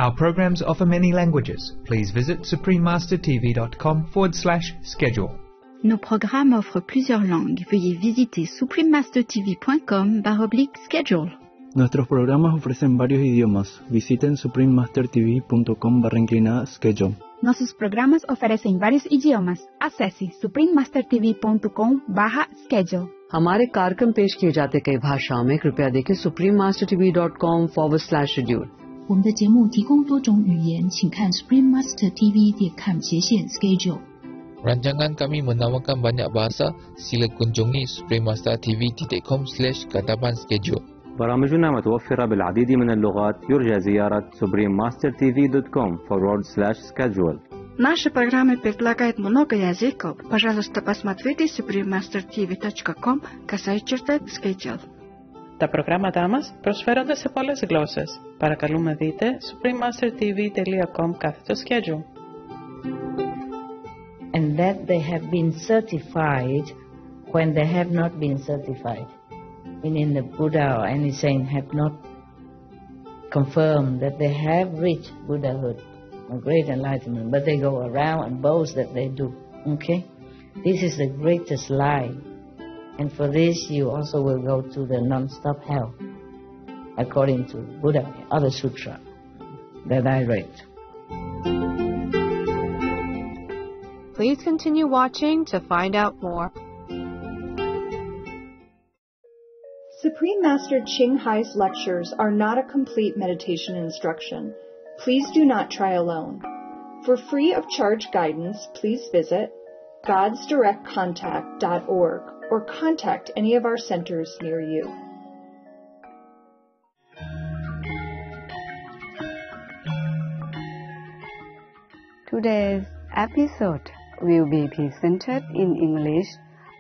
Our programs offer many languages. Please visit suprememastertv.com/schedule. Nos programmes offrent plusieurs langues. Veuillez visiter suprememastertv.com/schedule. Nuestros programas ofrecen varios idiomas. Visiten suprememastertv.com/schedule. Nossos programas oferecem vários idiomas. Acesse suprememastertv.com/schedule. हमारे कार्यक्रम पेश किए जाते कई भाषाओं में कृपया देखें suprememastertv.com/schedule。我们的节目提供多种语言，请看 suprememastertv.com/schedule。Rancangan kami menawarkan banyak bahasa. Sila kunjungi suprememastertv.com/schedule. برامجنا متوفرة بالعديد من اللغات. يرجى زيارة suprememastertv.com/schedule. Наши программы предлагают много языков. Пожалуйста, посмотрите suprememastertv.com/schedule. Τα προγράμματά μας προσφέρονται σε πολλές γλώσσες. Παρακαλούμε δείτε suprememastertv.com/schedule. And that they have been certified when they have not been certified. Meaning the Buddha or any saint have not confirmed that they have reached Buddhahood or great enlightenment, but they go around and boast that they do. Okay? This is the greatest lie. And for this you also will go to the non-stop hell, according to Buddha, other sutra that I read. Please continue watching to find out more. Supreme Master Ching Hai's lectures are not a complete meditation instruction. Please do not try alone. For free of charge guidance, please visit godsdirectcontact.org or contact any of our centers near you. Today's episode will be presented in English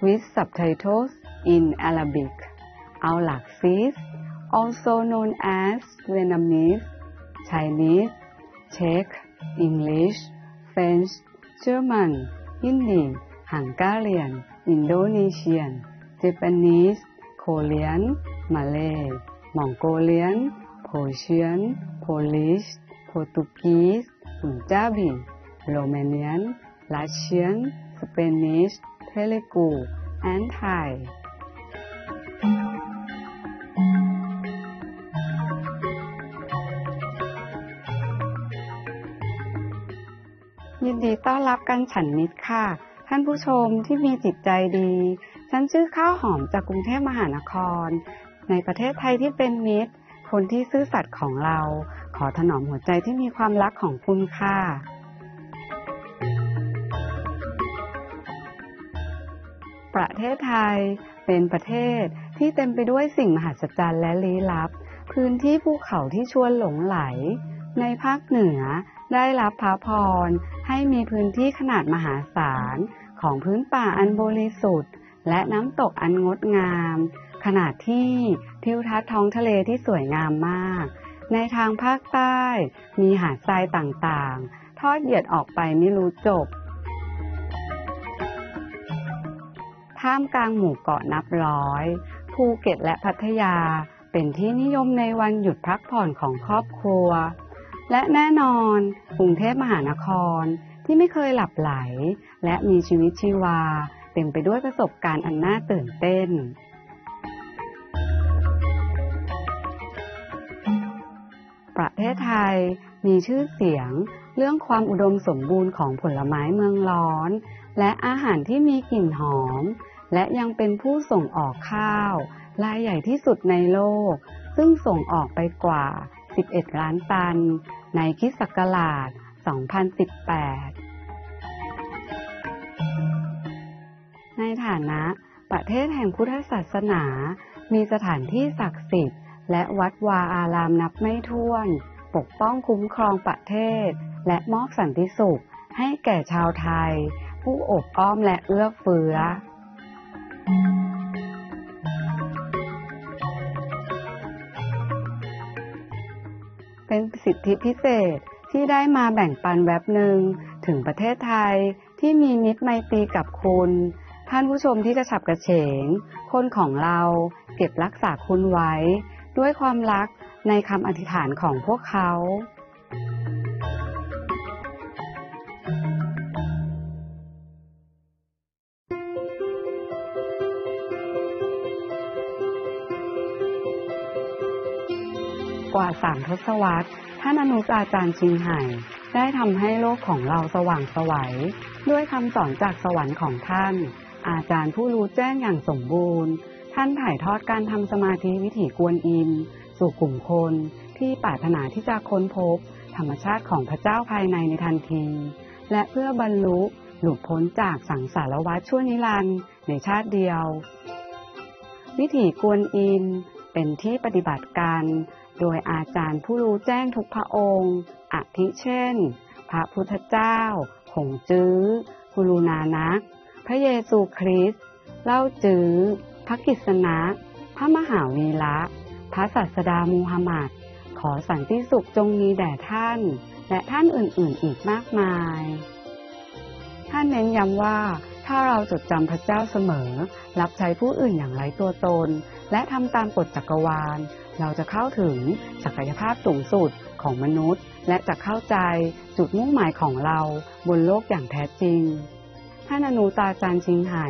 with subtitles in Arabic. Our Laksis, also known as Vietnamese, Chinese, Czech, English, French, German, Hindi, Hungarian, Indonesian, Japanese, Korean, Malay, Mongolian, Persian, Polish, Portuguese, Punjabi, Romanian, Russian, Spanish, Telugu, and Thai.ยินดีต้อนรับกันฉันมิตรค่ะท่านผู้ชมที่มีจิตใจดีฉันชื่อข้าวหอมจากกรุงเทพมหานครในประเทศไทยที่เป็นมิตรคนที่ซื่อสัตย์ของเราขอถนอมหัวใจที่มีความรักของคุณค่ะประเทศไทยเป็นประเทศที่เต็มไปด้วยสิ่งมหัศจรรย์และลี้ลับพื้นที่ภูเขาที่ชวนหลงไหลในภาคเหนือได้รับพระพรให้มีพื้นที่ขนาดมหาศาลของพื้นป่าอันบริสุทธิ์และน้ำตกอันงดงามขณะที่ทิวทัศน์ท้องทะเลที่สวยงามมากในทางภาคใต้มีหาดทรายต่างๆทอดเหยียดออกไปไม่รู้จบท่ามกลางหมู่เกาะนับร้อยภูเก็ตและพัทยาเป็นที่นิยมในวันหยุดพักผ่อนของครอบครัวและแน่นอนกรุงเทพมหานครที่ไม่เคยหลับไหลและมีชีวิตชีวาเต็มไปด้วยประสบการณ์อันน่าตื่นเต้นประเทศไทยมีชื่อเสียงเรื่องความอุดมสมบูรณ์ของผลไม้เมืองร้อนและอาหารที่มีกลิ่นหอมและยังเป็นผู้ส่งออกข้าวรายใหญ่ที่สุดในโลกซึ่งส่งออกไปกว่า11 ล้านตันในคริสต์ศักราช 2018 ในฐานะประเทศแห่งพุทธศาสนามีสถานที่ศักดิ์สิทธิ์และวัดวาอารามนับไม่ถ้วนปกป้องคุ้มครองประเทศและมอบสันติสุขให้แก่ชาวไทยผู้อบอ้อมและเอื้อเฟื้อเป็นสิทธิพิเศษที่ได้มาแบ่งปันแวบหนึ่งถึงประเทศไทยที่มีมิตรไมตรีกับคุณท่านผู้ชมที่กระฉับกระเฉงคนของเราเก็บรักษาคุณไว้ด้วยความรักในคำอธิษฐานของพวกเขา กว่า3 ทศวรรษท่านอนุอาจารย์ชิงไห่ได้ทำให้โลกของเราสว่างไสวด้วยคำสอนจากสวรรค์ของท่านอาจารย์ผู้รู้แจ้งอย่างสมบูรณ์ท่านถ่ายทอดการทำสมาธิวิถีกวนอิมสู่กลุ่มคนที่ปรารถนาที่จะค้นพบธรรมชาติของพระเจ้าภายในทันทีและเพื่อบรรลุหลุดพ้นจากสังสารวัฏชั่วนิรันดร์ในชาติเดียววิถีกวนอิมเป็นที่ปฏิบัติการโดยอาจารย์ผู้รู้แจ้งทุกพระองค์อาทิเช่นพระพุทธเจ้าหงจื้อกุลูนานักพระเยซูคริสต์เล่าจื้อพระกฤษณะพระมหาวีระพระศาสดามูฮัมหมัดขอสันติสุขจงมีแด่ท่านและท่านอื่นๆอีกมากมายท่านเน้นย้ำว่าถ้าเราจดจำพระเจ้าเสมอรับใช้ผู้อื่นอย่างไร้ตัวตนและทำตามกฎจักรวาลเราจะเข้าถึงศักยภาพสูงสุดของมนุษย์และจะเข้าใจจุดมุ่งหมายของเราบนโลกอย่างแท้จริงท่านอนุอาจารย์ชิงไห่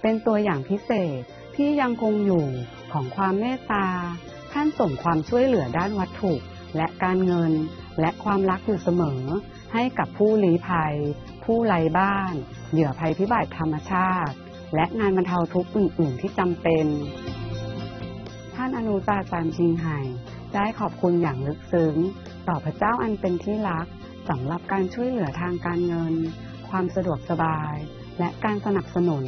เป็นตัวอย่างพิเศษที่ยังคงอยู่ของความเมตตาท่านส่งความช่วยเหลือด้านวัตถุและการเงินและความรักอยู่เสมอให้กับผู้ลี้ภัยผู้ไร้บ้านเหยื่อภัยพิบัติธรรมชาติและงานบรรเทาทุกข์อื่นๆที่จำเป็นท่านอนุอาจารย์ชิงไห่ได้ขอบคุณอย่างลึกซึ้งต่อพระเจ้าอันเป็นที่รักสำหรับการช่วยเหลือทางการเงินความสะดวกสบายและการสนับสนุน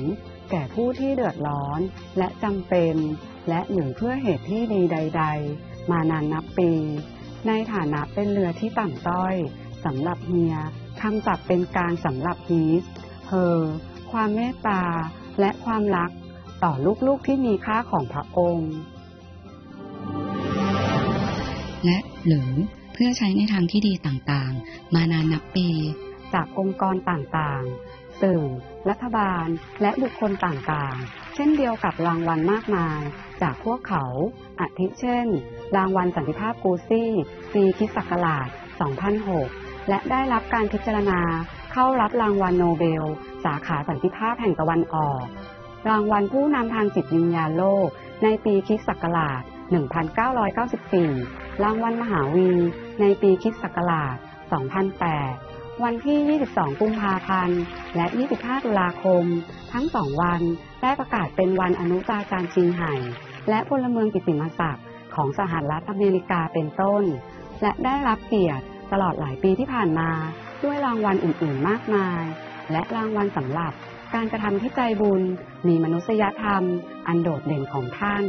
แก่ผู้ที่เดือดร้อนและจำเป็นและหรือเพื่อเหตุที่ดีใดๆมานานนับปีในฐานะเป็นเรือที่ต่ำต้อยสำหรับเฮียคำศัพท์เป็นกลางสำหรับฮีสเฮอความเมตตาและความรักต่อลูกๆที่มีค่าของพระองค์และหรือเพื่อใช้ในทางที่ดีต่างๆมานานนับปีจากองค์กรต่างๆสื่อรัฐบาลและบุคคลต่างๆเช่นเดียวกับรางวัลมากมายจากพวกเขาอาทิเช่นรางวัลสันติภาพกูซี่ปีค.ศ. 2006และได้รับการพิจารณาเข้ารับรางวัลโนเบลสาขาสันติภาพแห่งตะวันออกรางวัลผู้นำทางจิตวิญญาณโลกในปีค.ศ. 1994รางวัลมหาวีในปีค.ศ. 2008วันที่22กุมภาพันธ์และ25ตุลาคมทั้ง2วันได้ประกาศเป็นวันอนุอาจารย์ชิงไห่และพลเมืองกิตติมศักดิ์ของสหรัฐอเมริกาเป็นต้นและได้รับเกียรติตลอดหลายปีที่ผ่านมาด้วยรางวัลอื่นๆมากมายและรางวัลสำหรับการกระทำที่ใจบุญมีมนุษยธรรมอันโดดเด่นของท่าน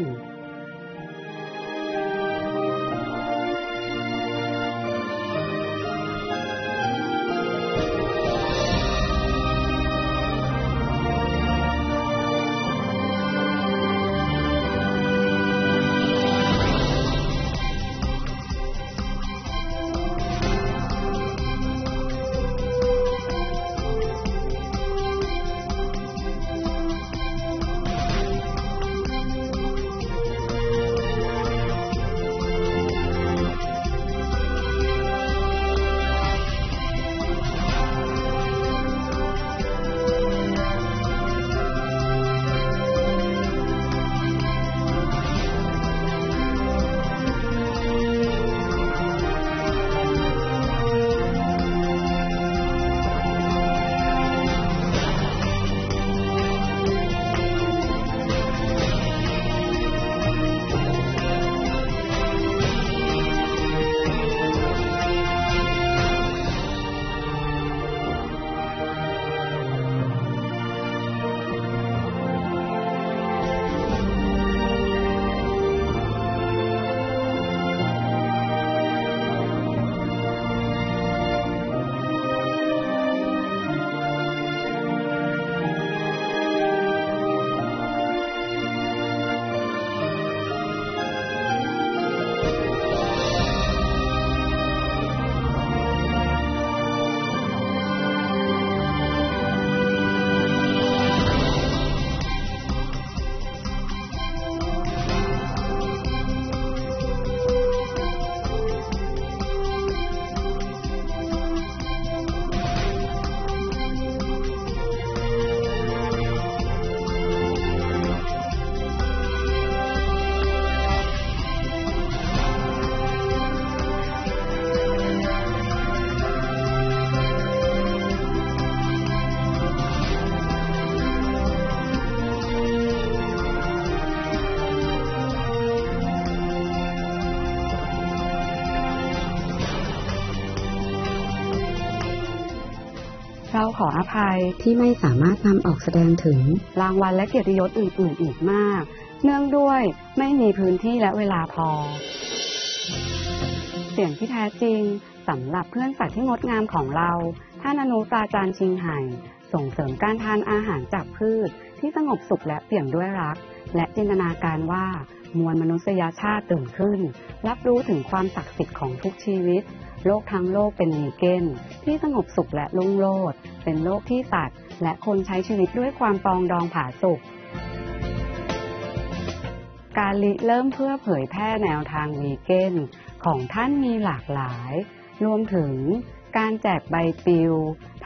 เราขออภัยที่ไม่สามารถนำออกแสดงถึงรางวัลและเกียรติยศอื่นๆอีกมากเนื่องด้วยไม่มีพื้นที่และเวลาพอเสียงที่แท้จริงสำหรับเพื่อนสัตว์ที่งดงามของเราท่านอนุตาจารย์ชิงไห่ส่งเสริมการทานอาหารจากพืชที่สงบสุขและเปี่ยมด้วยรักและจินตนาการว่ามวลมนุษยชาติตื่นขึ้นรับรู้ถึงความศักดิ์สิทธิ์ของทุกชีวิตโลกทั้งโลกเป็นวีแกนที่สงบสุขและรุ่งโรจน์เป็นโลกที่สัตว์และคนใช้ชีวิตด้วยความปรองดองผาสุกการริเริ่มเพื่อเผยแพร่แนวทางวีแกนของท่านมีหลากหลายรวมถึงการแจกใบปลิว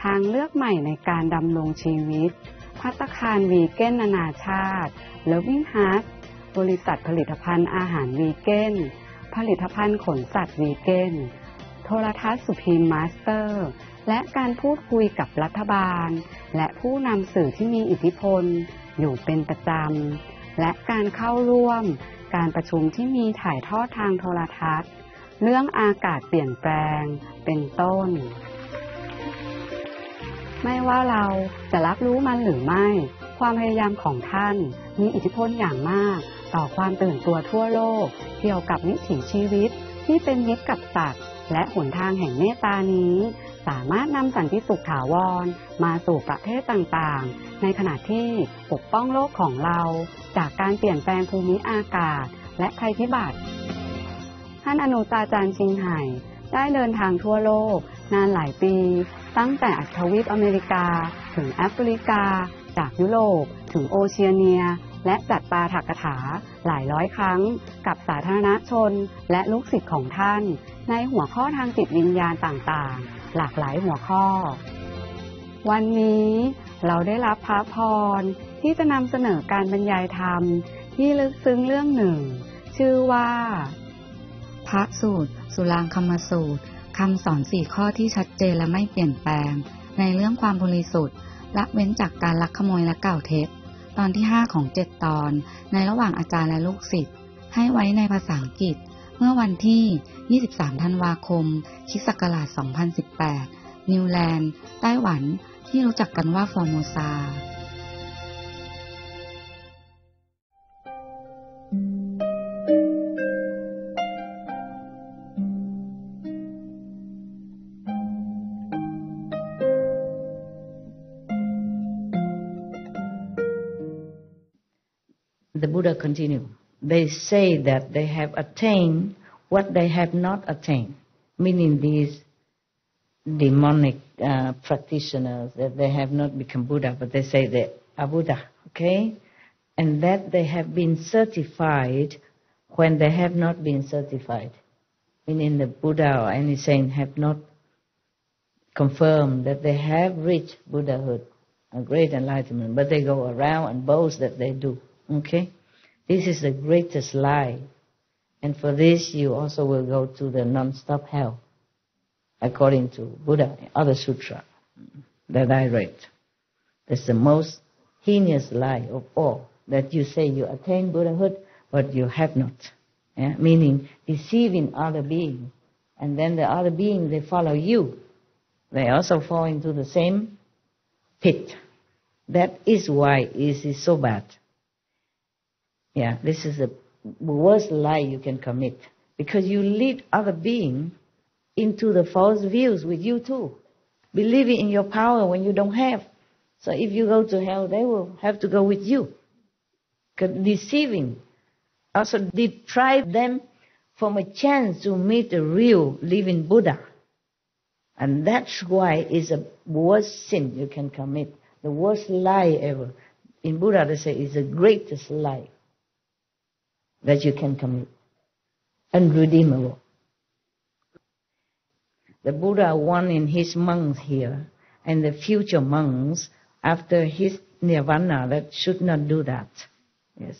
ทางเลือกใหม่ในการดำรงชีวิตภัตตาคารวีแกนนานาชาติ Loving Heart บริษัทผลิตภัณฑ์อาหารวีแกนผลิตภัณฑ์ขนสัตว์วีแกนโทรทัศน์สุพรีมมาสเตอร์และการพูดคุยกับรัฐบาลและผู้นำสื่อที่มีอิทธิพลอยู่เป็นประจำและการเข้าร่วมการประชุมที่มีถ่ายทอดทางโทรทัศน์เรื่องอากาศเปลี่ยนแปลงเป็นต้นไม่ว่าเราจะรับรู้มันหรือไม่ความพยายามของท่านมีอิทธิพลอย่างมากต่อความตื่นตัวทั่วโลกเกี่ยวกับวิถีชีวิตที่เป็นมิตรกับสัตว์และหนทางแห่งเมตตานี้สามารถนำสันติสุขถาวรมาสู่ประเทศต่างๆในขณะที่ปกป้องโลกของเราจากการเปลี่ยนแปลงภูมิอากาศและภัยพิบัติท่านอนุตาจารย์ชิงไห่ได้เดินทางทั่วโลกนานหลายปีตั้งแต่ทวีปอเมริกาถึงแอฟริกาจากยุโรปถึงโอเชียเนียและจัดปาฐกถาหลายร้อยครั้งกับสาธารณชนและลูกศิษย์ของท่านในหัวข้อทางจิตวิญญาณต่างๆหลากหลายหัวข้อวันนี้เราได้รับพระพรที่จะนำเสนอการบรรยายธรรมที่ลึกซึ้งเรื่องหนึ่งชื่อว่าพระสูตรสุรางคัมสูตรคำสอน4ข้อที่ชัดเจนและไม่เปลี่ยนแปลงในเรื่องความบริสุทธิ์ละเว้นจากการลักขโมยและกล่าวเท็จตอนที่5ของ7ตอนในระหว่างอาจารย์และลูกศิษย์ให้ไว้ในภาษาอังกฤษเมื่อวันที่23ธันวาคมค.ศ. 2018นิวแลนด์ไต้หวันที่รู้จักกันว่าฟอร์โมซาThe Buddha continued, they say that they have attained what they have not attained, meaning these demonic practitioners, that they have not become Buddha, but they say they are Buddha, okay? And that they have been certified when they have not been certified, meaning the Buddha or any saint have not confirmed that they have reached Buddhahood, a great enlightenment, but they go around and boast that they do. Okay? This is the greatest lie. And for this, you also will go to the non-stop hell, according to Buddha, other sutra that I read. That's the most heinous lie of all, that you say you attain Buddhahood, but you have not. Yeah? Meaning deceiving other beings. And then the other beings, they follow you. They also fall into the same pit. That is why it is so bad. Yeah, this is the worst lie you can commit. Because you lead other beings into the false views with you too. Believing in your power when you don't have. So if you go to hell, they will have to go with you. Because deceiving also deprive them from a chance to meet the real living Buddha. And that's why it's the worst sin you can commit. The worst lie ever. In Buddha they say it's the greatest lie that you can commit. Unredeemable. The Buddha warning his monks here and the future monks after his nirvana that should not do that. Yes.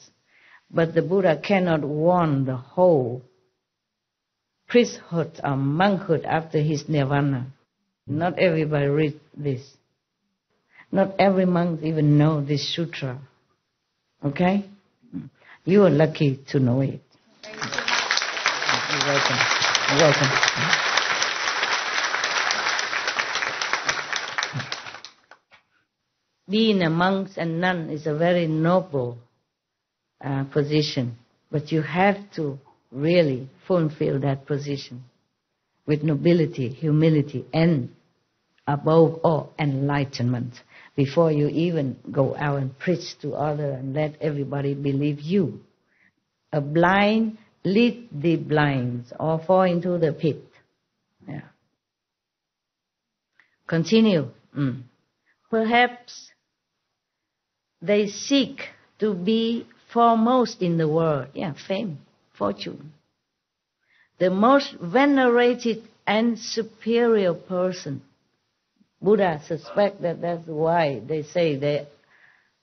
But the Buddha cannot warn the whole priesthood or monkhood after his nirvana. Not everybody read this. Not every monk even know this sutra. Okay? You are lucky to know it. You're welcome. You're welcome. being a monk and nun is a very noble position, but you have to really fulfill that position with nobility, humility, and above all, enlightenment, before you even go out and preach to others and let everybody believe you. A blind lead the blind or fall into the pit. Yeah. Continue. Perhaps they seek to be foremost in the world. Yeah, fame, fortune. The most venerated and superior person. Buddha suspect that that's why they say they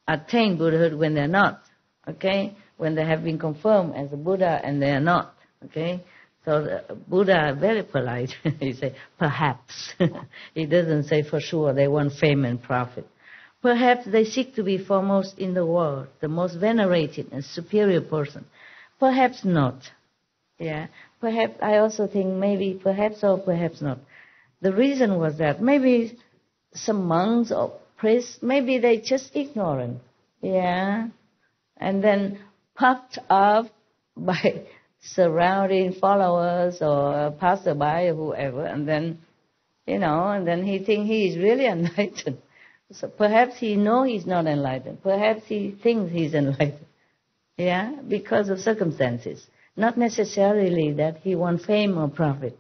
attain Buddhahood when they're not. Okay? When they have been confirmed as a Buddha and they are not. Okay? So the Buddha very polite. He say, perhaps. He doesn't say for sure they want fame and profit. Perhaps they seek to be foremost in the world, the most venerated and superior person. Perhaps not. Yeah. Perhaps, I also think maybe, perhaps or perhaps not. The reason was that maybe some monks or priests, maybe they just ignorant. Yeah. And then puffed up by surrounding followers or passerby or whoever, and then, and then he thinks he is really enlightened. So perhaps he knows he's not enlightened. Perhaps he thinks he's enlightened. Yeah, because of circumstances. Not necessarily that he wants fame or profit.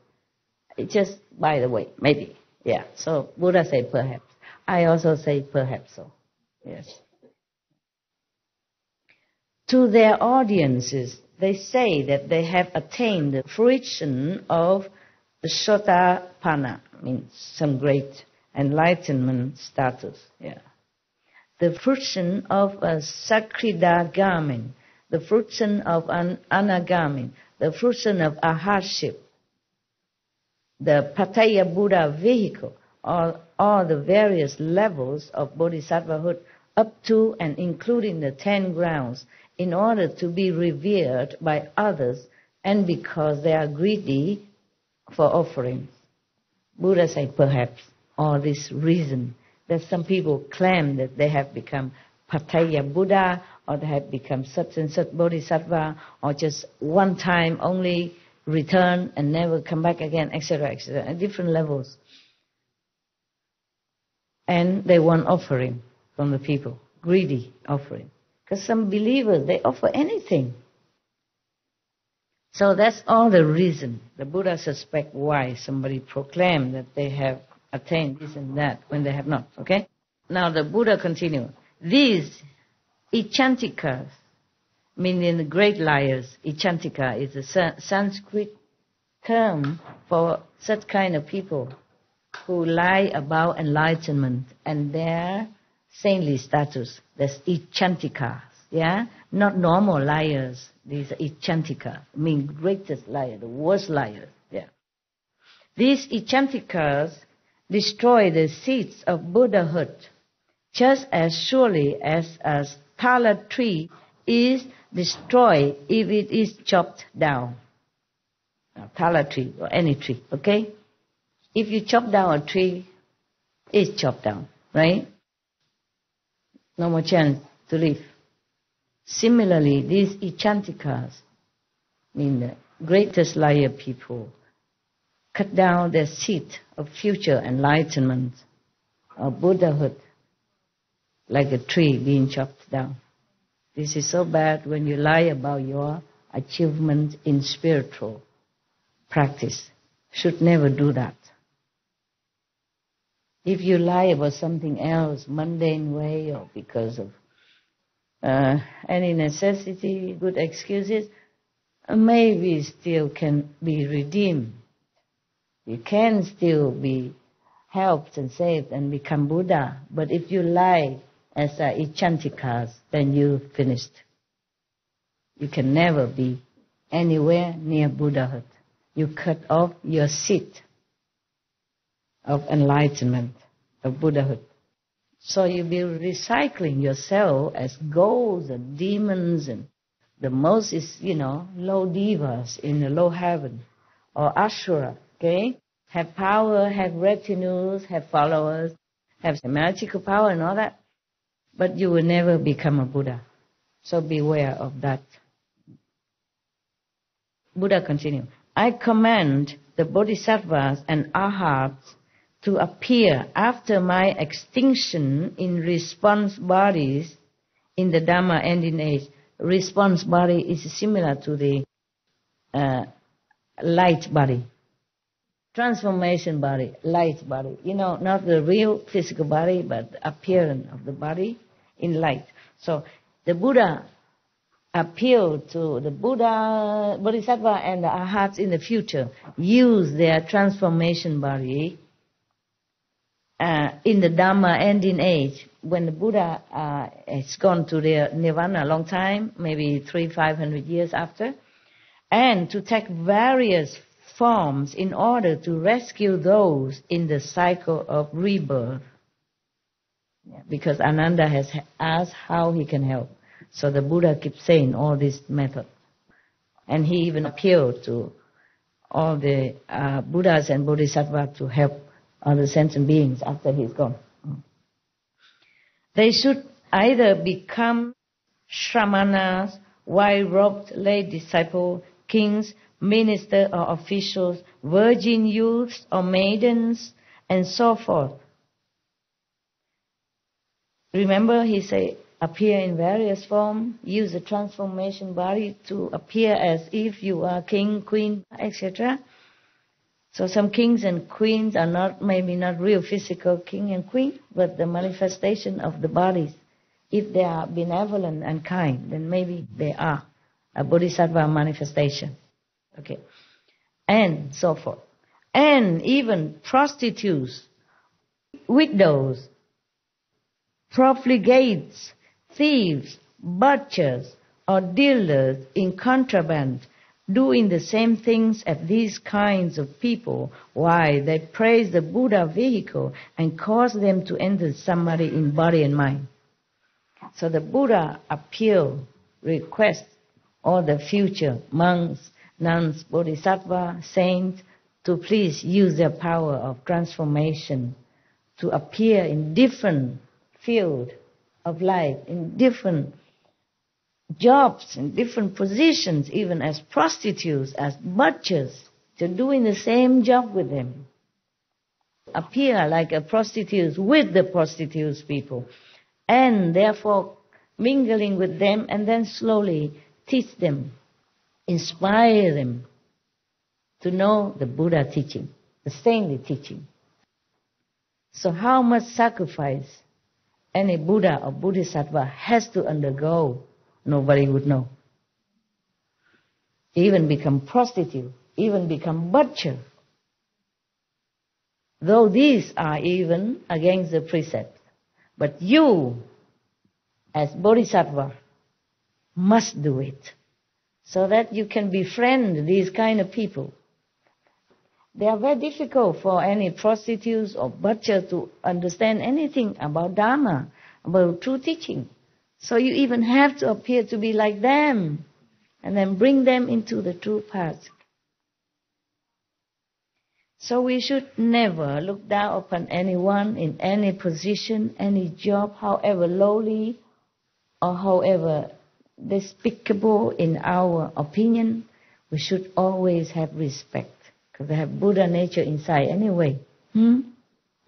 It's just by the way, maybe. Yeah, so Buddha say perhaps. I also say perhaps so. Yes. To their audiences, they say that they have attained the fruition of the Sotapanna, means some great enlightenment status. Yeah. The fruition of a Sakridagami, the fruition of an Anagami, the fruition of Aharship, the Pattaya Buddha vehicle, all the various levels of Bodhisattvahood up to and including the 10 grounds, in order to be revered by others and because they are greedy for offerings. Buddha said perhaps, or this reason that some people claim that they have become Pattaya Buddha or they have become such and such Bodhisattva or just one time only return and never come back again, etc., etc., at different levels. And they want offering from the people, greedy offering. Because some believers, they offer anything. So that's all the reason the Buddha suspect why somebody proclaimed that they have attained this and that when they have not. Okay? Now the Buddha continued. These Ichantikas, meaning the great liars, Ichantika is a Sanskrit term for such kind of people who lie about enlightenment and their saintly status. That's Ichantikas, yeah? Not normal liars. These are Ichantikas, mean greatest liar, the worst liars, yeah. These Ichantikas destroy the seeds of Buddhahood just as surely as a thala tree is destroyed if it is chopped down. Now, thala tree or any tree, okay? If you chop down a tree, it's chopped down, right? No more chance to live. Similarly, these Ichantikas, mean the greatest liar people, cut down their seed of future enlightenment of Buddhahood like a tree being chopped down. This is so bad when you lie about your achievement in spiritual practice. Should never do that. If you lie about something else, mundane way, or because of any necessity, good excuses, maybe still can be redeemed. You can still be helped and saved and become Buddha. But if you lie as Ichantikas, then you finished. You can never be anywhere near Buddhahood. You cut off your seed of enlightenment, of Buddhahood. So you'll be recycling yourself as ghosts and demons and the most is, low devas in the low heaven or Ashura, okay? Have power, have retinues, have followers, have magical power and all that. but you will never become a Buddha. So beware of that. Buddha continued, I command the bodhisattvas and arhats to appear after my extinction in response bodies in the Dhamma ending age. Response body is similar to the light body. Transformation body, light body. You know, not the real physical body, but the appearance of the body in light. So the Buddha appealed to the Buddha, Bodhisattva and the Arhats in the future, use their transformation body in the Dhamma ending age. When the Buddha has gone to their Nirvana a long time, maybe 300-500 years after, and to take various forms in order to rescue those in the cycle of rebirth. Yeah, because Ananda has asked how he can help. So the Buddha keeps saying all these methods. And he even appealed to all the Buddhas and Bodhisattvas to help other sentient beings after he's gone. They should either become shramanas, white-robed lay disciples, kings, ministers or officials, virgin youths or maidens, and so forth. Remember, he said, appear in various forms, use a transformation body to appear as if you are king, queen, etc. So some kings and queens are not, maybe not real physical king and queen, but the manifestation of the bodies. If they are benevolent and kind, then maybe they are a bodhisattva manifestation. Okay. And so forth. And even prostitutes, widows, profligates, thieves, butchers, or dealers in contraband, doing the same things as these kinds of people. Why? They praise the Buddha vehicle and cause them to enter samadhi in body and mind. So the Buddha appeal, request all the future monks, nuns, bodhisattva, saints, to please use their power of transformation to appear in different field of life, in different jobs, in different positions, even as prostitutes, as butchers. They're doing the same job with them. Appear like a prostitute with the prostitutes people, and therefore mingling with them, and then slowly teach them, inspire them to know the Buddha teaching, the saintly teaching. So how much sacrifice any Buddha or Bodhisattva has to undergo, nobody would know. Even become prostitute, even become butcher. Though these are even against the precepts. But you, as Bodhisattva, must do it, so that you can befriend these kind of people. They are very difficult for any prostitutes or butcher to understand anything about Dharma, about true teaching. So you even have to appear to be like them, and then bring them into the true path. So we should never look down upon anyone in any position, any job, however lowly or however despicable in our opinion. We should always have respect, because they have Buddha nature inside anyway.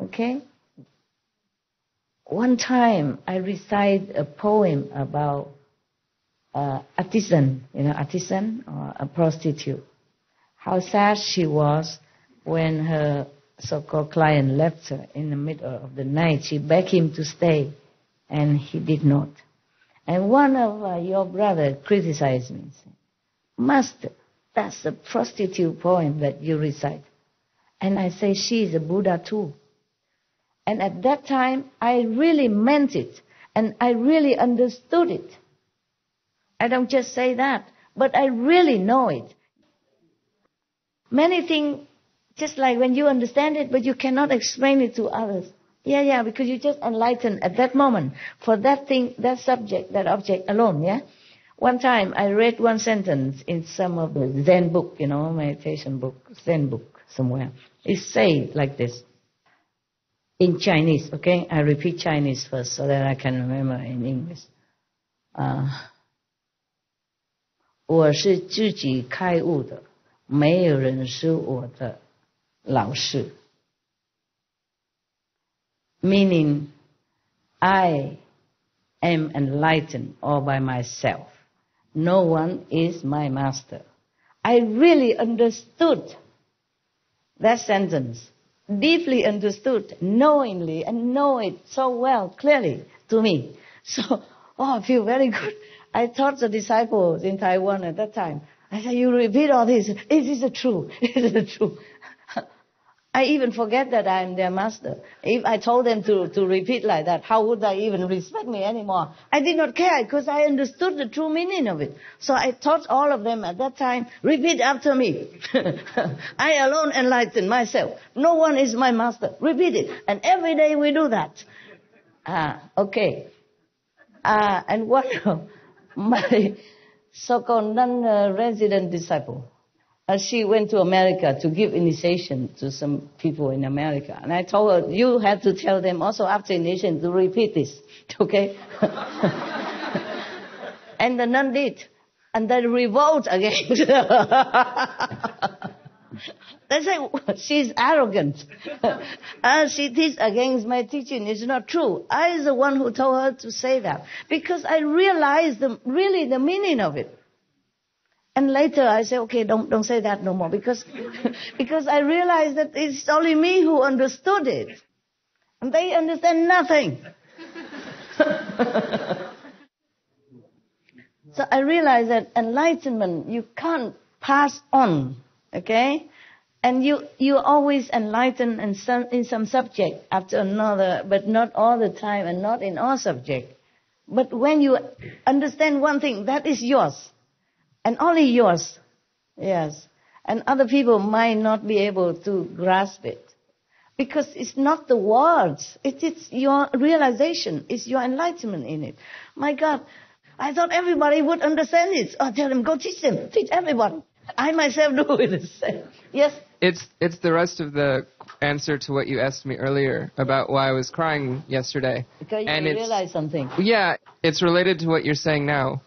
Okay? One time I recite a poem about artisan, artisan or a prostitute. How sad she was when her so-called client left her in the middle of the night. She begged him to stay, and he did not. And one of your brothers criticized me, said, Master, that's a prostitute poem that you recite. And I say, she is a Buddha too. And at that time, I really meant it, and I really understood it. I don't just say that, but I really know it. Many things, just like when you understand it, but you cannot explain it to others. Yeah, because you just enlightened at that moment for that thing, that subject, that object alone, yeah? One time I read one sentence in some of the Zen book, meditation book, Zen book somewhere. It says like this. in Chinese, okay? I repeat Chinese first so that I can remember in English. 我是自己开悟的，没有人是我的老师。Meaning, I am enlightened all by myself. No one is my master. I really understood that sentence, deeply understood, knowingly, and know it so well, clearly to me. So, I feel very good. I taught the disciples in Taiwan at that time. I said, you repeat all this. Is it true? Is it true? I even forget that I am their master. If I told them to repeat like that, how would they even respect me anymore? I did not care because I understood the true meaning of it. So I taught all of them at that time, repeat after me. I alone enlighten myself. No one is my master. Repeat it. And every day we do that. Okay. And one of my so-called non-resident disciple, she went to America to give initiation to some people in America. And I told her, you have to tell them also after initiation to repeat this, okay? And the nun did. And they revolt against her. They say, she's arrogant. She teaches against my teaching. It's not true. I was the one who told her to say that. Because I realized really the meaning of it. And later I say, okay, don't say that no more, because I realized that it's only me who understood it, and they understand nothing. So I realized that enlightenment you can't pass on, okay? And you always enlighten in some subject after another, but not all the time and not in all subject. But when you understand one thing, that is yours. And only yours, yes. And other people might not be able to grasp it. Because it's not the words, it's your realization, it's your enlightenment in it. My God, I thought everybody would understand it. Oh, tell them, go teach them, teach everybody. I myself do it the same. Yes? It's the rest of the answer to what you asked me earlier about why I was crying yesterday. Because you realize something. Yeah, it's related to what you're saying now.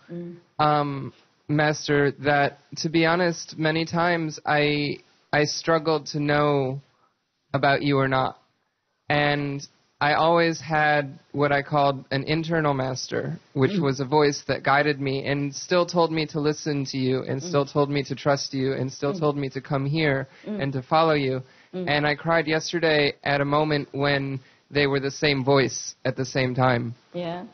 Master, that, to be honest, many times I struggled to know about you or not. And I always had what I called an internal master, which was a voice that guided me and still told me to listen to you and still told me to trust you and still told me to come here and to follow you. And I cried yesterday at a moment when they were the same voice at the same time. Yeah.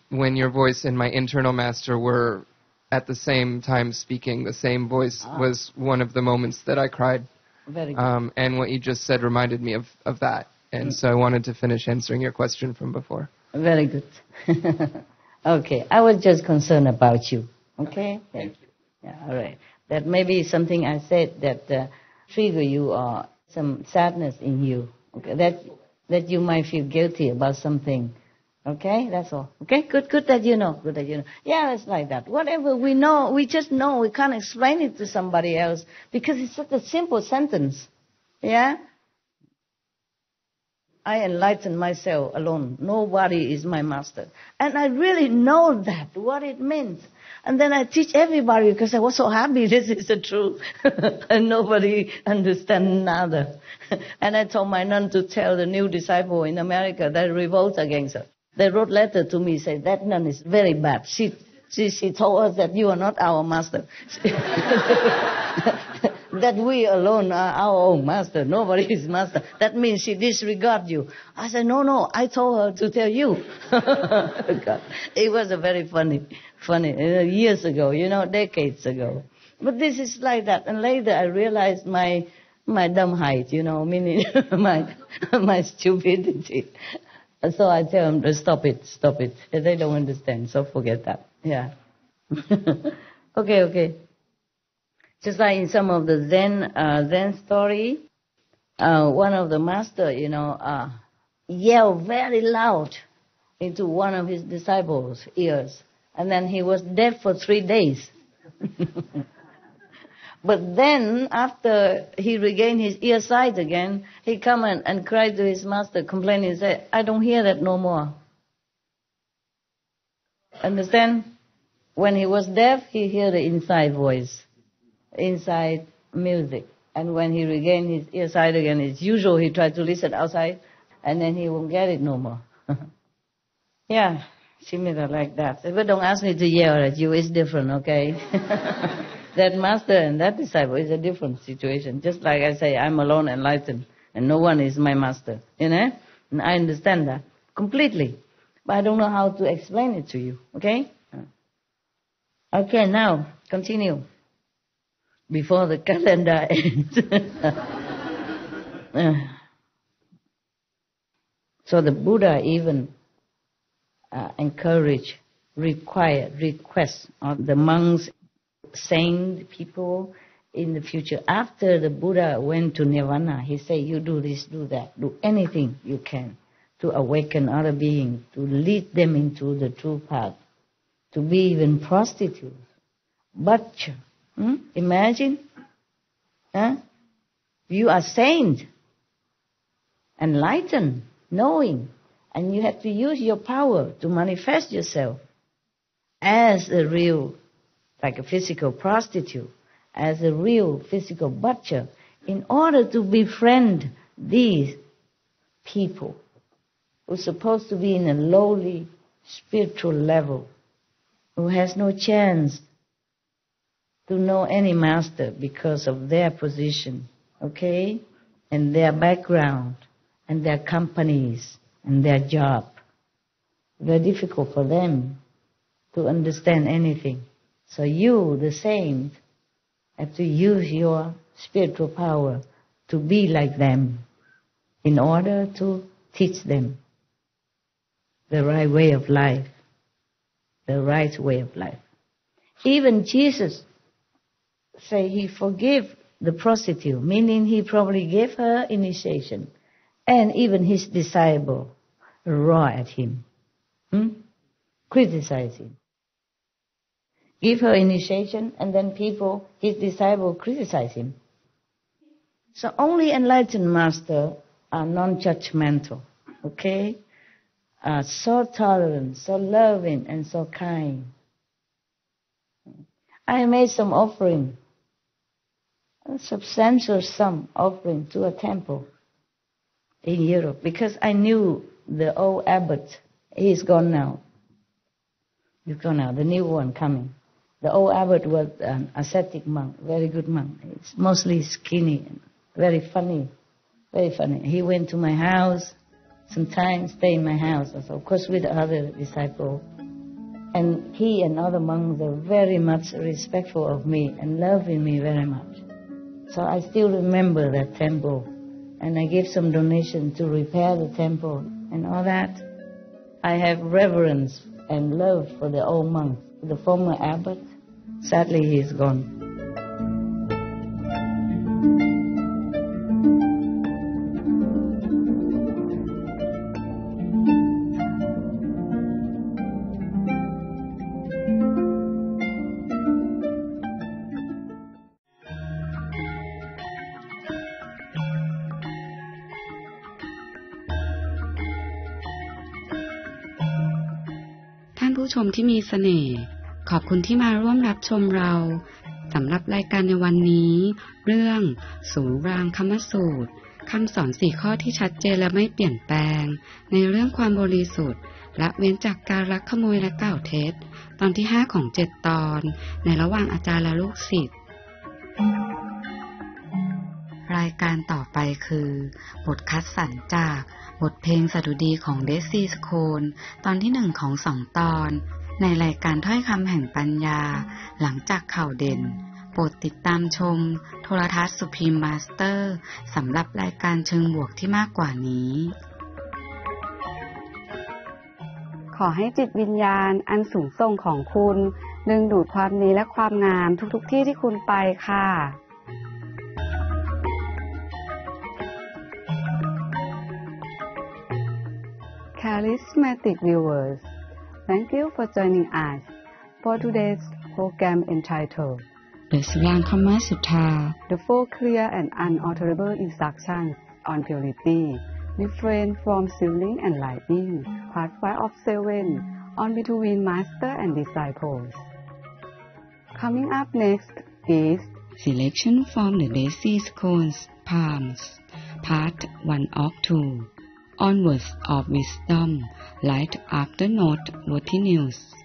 When your voice and my internal master were at the same time speaking, the same voice was one of the moments that I cried. Very good. And what you just said reminded me of that. And so I wanted to finish answering your question from before. Very good. Okay, I was just concerned about you. Okay? Thank you. Yeah, all right. That maybe something I said that trigger you or some sadness in you. Okay? That you might feel guilty about something. Okay, that's all. Okay, good that you know. Good that you know. Yeah, it's like that. Whatever we know, we just know. We can't explain it to somebody else because it's such a simple sentence. Yeah? I enlighten myself alone. Nobody is my master. And I really know that, what it means. And then I teach everybody because I was so happy this is the truth. And nobody understands nada. And I told my nun to tell the new disciple in America that revolt against her. They wrote letter to me, say that nun is very bad. She told us that you are not our master. That we alone are our own master. Nobody is master. That means she disregards you. I said, no, I told her to tell you. God. It was a very funny, years ago, decades ago. But this is like that. And later I realized my dumbheit, meaning my stupidity. So I tell them, stop it. They don't understand, so forget that. Yeah. Okay. Just like in some of the Zen story, one of the master, yelled very loud into one of his disciples' ears. And then he was dead for 3 days. But then, after he regained his ear sight again, he come and cried to his master, complaining, said, I don't hear that no more. Understand? When he was deaf, he hear the inside voice, inside music. And when he regained his ear sight again, it's usual he tried to listen outside, and then he won't get it no more. Yeah, similar like that. But don't ask me to yell at you, it's different, okay? That master and that disciple is a different situation. Just like I say, I'm alone enlightened, and no one is my master, you know? And I understand that completely. But I don't know how to explain it to you, okay? Okay, now, continue. Before the calendar ends. So the Buddha even request of the monks, saint people in the future. After the Buddha went to Nirvana, he said, you do this, do that, do anything you can to awaken other beings, to lead them into the true path, to be even prostitutes. But imagine, you are saint, enlightened, knowing, and you have to use your power to manifest yourself as a real, like a physical prostitute, as a real physical butcher, in order to befriend these people who are supposed to be in a lowly spiritual level, who has no chance to know any master because of their position, okay, and their background, and their companies, and their job. Very difficult for them to understand anything. So you, the saint, have to use your spiritual power to be like them in order to teach them the right way of life, the right way of life. Even Jesus say he forgave the prostitute, meaning he probably gave her initiation, and even his disciple roar at him, criticize him. Give her initiation, and then people, his disciple, criticize him. So only enlightened masters are non-judgmental, okay? Are so tolerant, so loving, and so kind. I made some offering, a substantial sum offering to a temple in Europe, because I knew the old abbot, he's gone now. He's gone now, the new one coming. The old abbot was an ascetic monk, very good monk. He's mostly skinny, very funny, very funny. He went to my house, sometimes stay in my house, also, of course with other disciples. And he and other monks are very much respectful of me and loving me very much. So I still remember that temple, and I gave some donation to repair the temple and all that. I have reverence and love for the old monk, the former abbot. Sadly, he is gone.ท่านผู้ชมที่มีเสน่ห์ขอบคุณที่มาร่วมรับชมเราสำหรับรายการในวันนี้เรื่องสูรางคมสูตรคำสอน4ข้อที่ชัดเจนและไม่เปลี่ยนแปลงในเรื่องความบริสุทธิ์ละเว้นจากการลักขโมยและกล่าวเท็จตอนที่5ของ7ตอนในระหว่างอาจารย์และลูกศิษย์รายการต่อไปคือบทคัดสรรจากบทเพลงสดุดีของเดซี่สโคนตอนที่1ของ2ตอนในรายการถ้อยคำแห่งปัญญาหลังจากข่าวเด่นโปรดติดตามชมโทรทัศน์สุพรีมมาสเตอร์สำหรับรายการเชิงบวกที่มากกว่านี้ขอให้จิตวิญญาณอันสูงส่งของคุณดึงดูดความดีและความงามทุกๆที่ที่คุณไปค่ะCharismatic viewers, thank you for joining us for today's program entitled The Surangkama Sutta. The 4 clear and unalterable instructions on purity, refrain from stealing and lying, part 5 of 7, on between master and disciples. Coming up next is Selection from the Dead Sea Scrolls, Palms, Part 1 of 2, on Words of Wisdom, right after noteworthy news.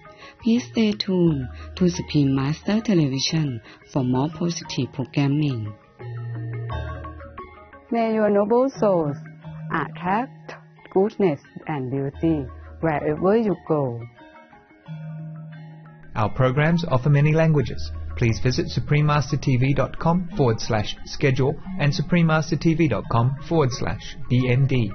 Please stay tuned to Supreme Master Television for more positive programming. May your noble souls attract goodness and beauty wherever you go. Our programs offer many languages. Please visit suprememastertv.com/schedule and suprememastertv.com/DND.